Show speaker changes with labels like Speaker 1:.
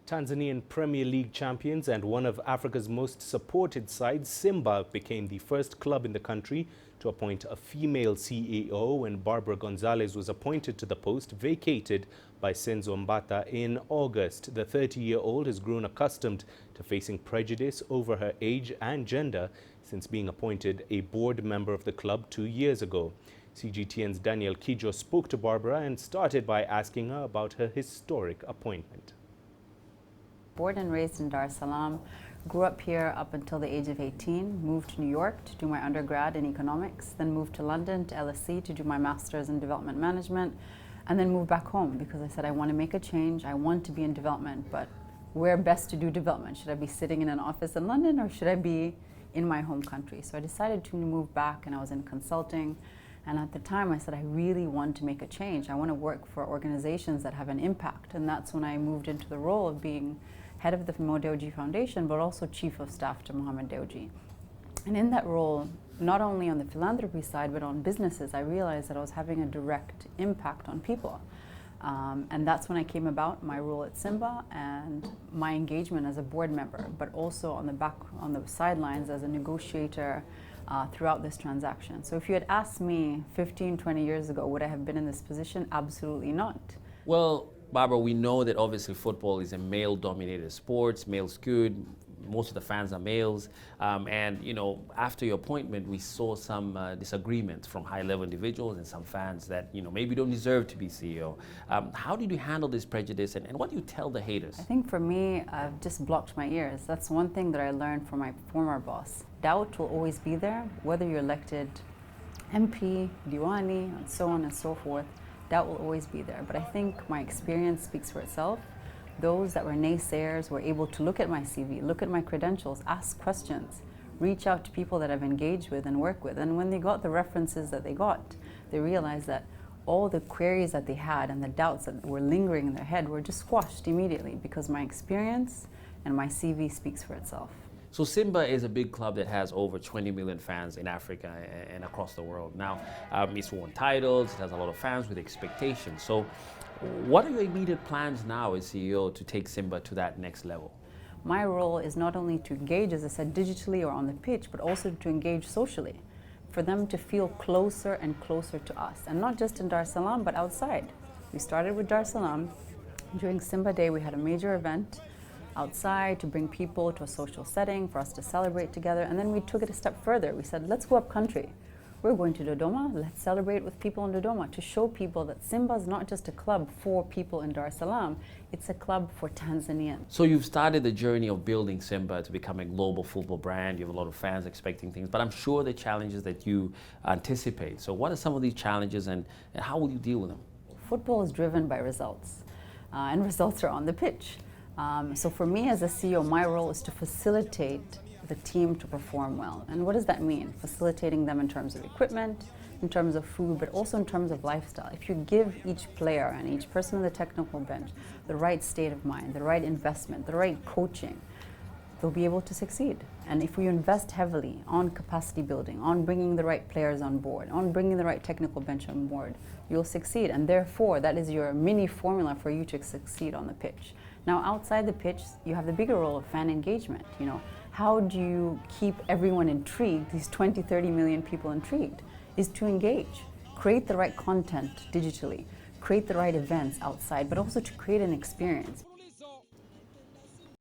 Speaker 1: Tanzanian Premier League champions and one of Africa's most supported sides, Simba became the first club in the country to appoint a female CEO when Barbara Gonzalez was appointed to the post, vacated by Senzo Mbatha in August. The 30-year-old has grown accustomed to facing prejudice over her age and gender since being appointed a board member of the club 2 years ago. CGTN's Kijo spoke to Barbara and started by asking her about her historic appointment.
Speaker 2: Born and raised in Dar es Salaam, grew up here up until the age of 18, moved to New York to do my undergrad in economics, then moved to London to LSE to do my master's in development management, and then moved back home because I said I want to make a change, I want to be in development, but where best to do development? Should I be sitting in an office in London or should I be in my home country? So I decided to move back, and I was in consulting. And at the time I said I really want to make a change. I want to work for organizations that have an impact. And that's when I moved into the role of being head of the Mo Dewji Foundation, but also chief of staff to Mohammed Dewji. And in that role, not only on the philanthropy side, but on businesses, I realized that I was having a direct impact on people. And that's when I came about my role at Simba and my engagement as a board member, but also on the sidelines as a negotiator throughout this transaction. So if you had asked me 15, 20 years ago, would I have been in this position? Absolutely not.
Speaker 3: Well, Barbara, we know that obviously football is a male-dominated sport. Males good. Most of the fans are males. And, you know, after your appointment, we saw some disagreements from high-level individuals and some fans that, you know, maybe don't deserve to be CEO. How did you handle this prejudice, and what do you tell the haters?
Speaker 2: I think for me, I've just blocked my ears. That's one thing that I learned from my former boss. Doubt will always be there, whether you're elected MP, Diwani, and so on and so forth. Doubt will always be there. But I think my experience speaks for itself. Those that were naysayers were able to look at my CV, look at my credentials, ask questions, reach out to people that I've engaged with and worked with. And when they got the references that they got, they realized that all the queries that they had and the doubts that were lingering in their head were just squashed immediately because my experience and my CV speaks for itself.
Speaker 3: So Simba is a big club that has over 20 million fans in Africa and across the world. Now, it's won titles, it has a lot of fans with expectations. So what are your immediate plans now as CEO to take Simba to that next level?
Speaker 2: My role is not only to engage, as I said, digitally or on the pitch, but also to engage socially, for them to feel closer and closer to us. And not just in Dar es Salaam, but outside. We started with Dar es Salaam. During Simba Day, we had a major event outside to bring people to a social setting for us to celebrate together. And then we took it a step further. We said, let's go up country. We're going to Dodoma. Let's celebrate with people in Dodoma to show people that Simba is not just a club for people in Dar es Salaam. It's a club for Tanzanians.
Speaker 3: So you've started the journey of building Simba to become a global football brand. You have a lot of fans expecting things, but I'm sure the challenges that you anticipate. So what are some of these challenges, and how will you deal with them?
Speaker 2: Football is driven by results, and results are on the pitch. So for me as a CEO, my role is to facilitate the team to perform well. And what does that mean? Facilitating them in terms of equipment, in terms of food, but also in terms of lifestyle. If you give each player and each person on the technical bench the right state of mind, the right investment, the right coaching, they'll be able to succeed. And if we invest heavily on capacity building, on bringing the right players on board, on bringing the right technical bench on board, you'll succeed. And therefore, that is your mini formula for you to succeed on the pitch. Now, outside the pitch, you have the bigger role of fan engagement. You know, how do you keep everyone intrigued, these 20, 30 million people intrigued, is to engage. Create the right content digitally, create the right events outside, but also to create an experience.